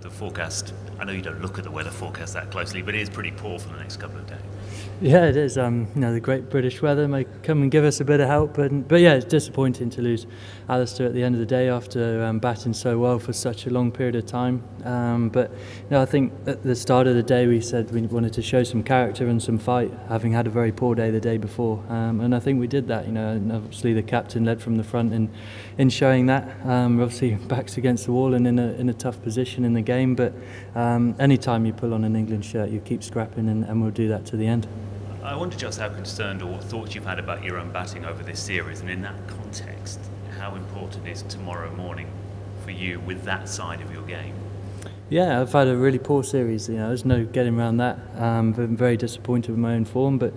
the forecast, I know you don't look at the weather forecast that closely, but it is pretty poor for the next couple of days. Yeah, it is. The great British weather may come and give us a bit of help, but yeah, it's disappointing to lose Alistair at the end of the day after batting so well for such a long period of time. But I think at the start of the day we said we wanted to show some character and some fight, having had a very poor day the day before, and I think we did that. And obviously the captain led from the front in showing that. Obviously backs against the wall and in a tough position in the game, but any time you pull on an England shirt, you keep scrapping, and we'll do that to the end. I wonder just how concerned or what thoughts you've had about your own batting over this series, and in that context, how important is tomorrow morning for you with that side of your game? Yeah, I've had a really poor series. There's no getting around that. I've been very disappointed with my own form, but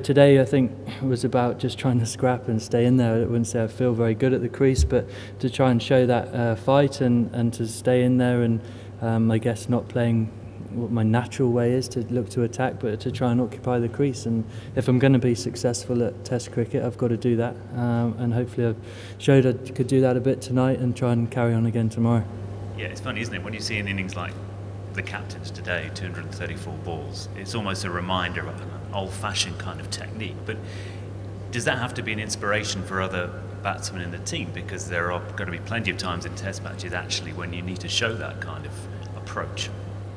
today I think it was about just trying to scrap and stay in there. I wouldn't say I feel very good at the crease, but to try and show that fight and to stay in there, and I guess not playing what my natural way is to look to attack, but to try and occupy the crease. And if I'm going to be successful at Test cricket, I've got to do that, and hopefully I've showed I could do that a bit tonight and try and carry on again tomorrow. Yeah, it's funny, isn't it, when you see an innings like the captain's today, 234 balls, it's almost a reminder of an old-fashioned kind of technique. But does that have to be an inspiration for other batsmen in the team? Because there are going to be plenty of times in Test matches actually when you need to show that kind of approach.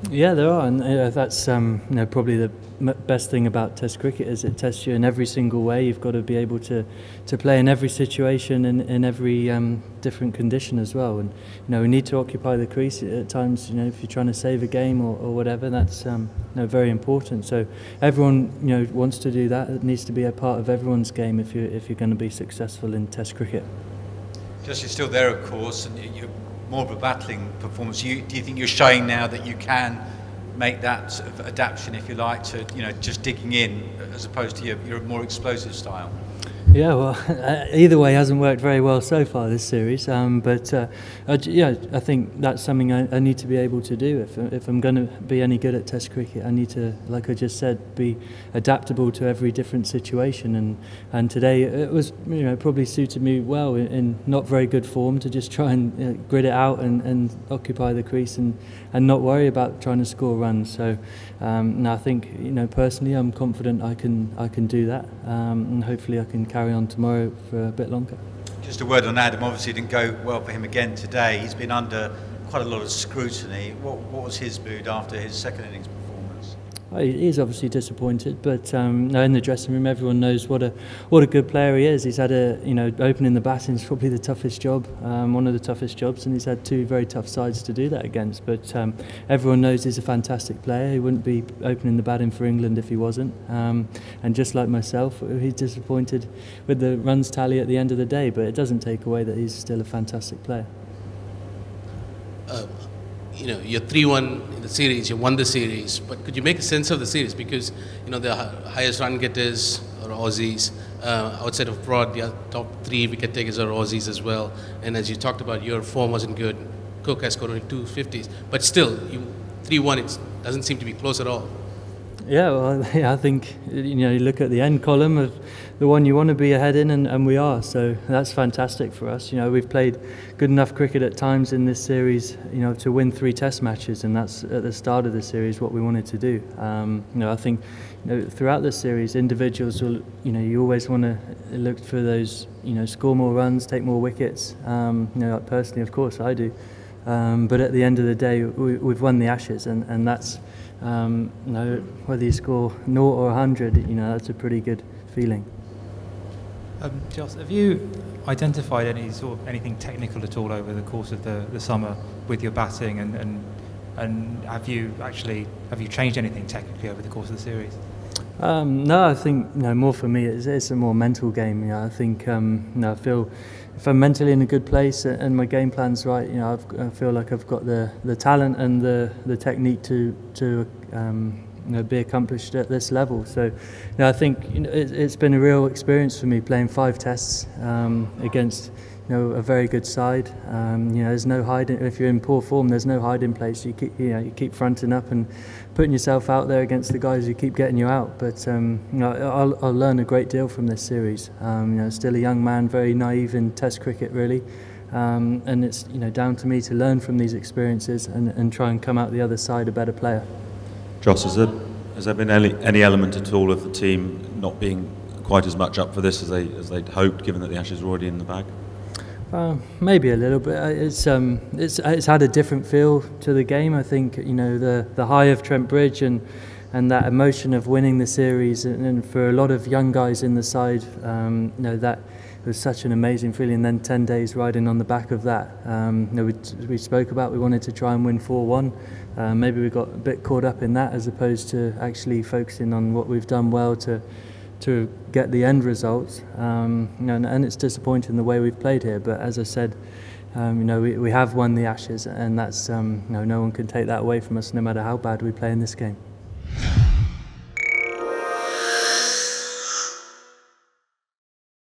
Yeah, there are, and that's probably the best thing about Test cricket is it tests you in every single way. You've got to be able to play in every situation and in every different condition as well. And we need to occupy the crease at times. If you're trying to save a game or whatever, that's very important. So everyone wants to do that. It needs to be a part of everyone's game if you're going to be successful in Test cricket. Just you're still there, of course, and you're more of a battling performance. Do you think you're showing now that you can make that sort of adaptation, if you like, to just digging in as opposed to your more explosive style? Yeah, well, either way hasn't worked very well so far this series, but I think that's something I need to be able to do. If I'm going to be any good at Test cricket, I need to, like I just said, be adaptable to every different situation. And today it was probably suited me well in not very good form to just try and grit it out and occupy the crease and not worry about trying to score runs. So I think personally I'm confident I can do that, and hopefully I can carry on tomorrow for a bit longer. Just a word on Adam. Obviously, it didn't go well for him again today. He's been under quite a lot of scrutiny. What was his mood after his second innings performance? He's obviously disappointed, but in the dressing room, everyone knows what a good player he is. He's had opening the batting is probably the toughest job, one of the toughest jobs, and he's had two very tough sides to do that against. But everyone knows he's a fantastic player. He wouldn't be opening the batting for England if he wasn't. And just like myself, he's disappointed with the runs tally at the end of the day, but it doesn't take away that he's still a fantastic player. You're 3-1 in the series, you won the series, but could you make a sense of the series? Because the highest run getters are Aussies, outside of Prod, the top 3 wicket takers are Aussies as well, and as you talked about, your form wasn't good. Cook has scored only 250s, but still, 3-1, it doesn't seem to be close at all. Yeah, well, I think you look at the end column of the one you want to be ahead in, and we are. So that's fantastic for us. We've played good enough cricket at times in this series, to win 3 Test matches, and that's at the start of the series what we wanted to do. I think throughout the series, individuals will, you always want to look for those, score more runs, take more wickets. Personally, of course, I do. But at the end of the day, we've won the Ashes, and that's. Whether you score 0 or 100, that's a pretty good feeling. Jos, have you identified anything technical at all over the course of the summer with your batting, and have you changed anything technically over the course of the series? No, I think more for me it's a more mental game. I think I feel if I'm mentally in a good place and my game plan's right, I feel like I've got the talent and the technique to be accomplished at this level. So I think it's been a real experience for me playing 5 tests against a very good side. There's no hiding. If you're in poor form, there's no hiding place. You keep fronting up and putting yourself out there against the guys who keep getting you out. But I'll learn a great deal from this series. Still a young man, very naive in Test cricket really. and it's down to me to learn from these experiences and try and come out the other side a better player. Jos, has there been any element at all of the team not being quite as much up for this as they'd hoped, given that the Ashes were already in the bag? Maybe a little bit. It's had a different feel to the game. I think the high of Trent Bridge and that emotion of winning the series, and for a lot of young guys in the side, that was such an amazing feeling. And then 10 days riding on the back of that. We spoke about we wanted to try and win 4-1. Maybe we got a bit caught up in that as opposed to actually focusing on what we've done well to get the end results. And it's disappointing the way we've played here. But as I said, we have won the Ashes, and that's no one can take that away from us, no matter how bad we play in this game.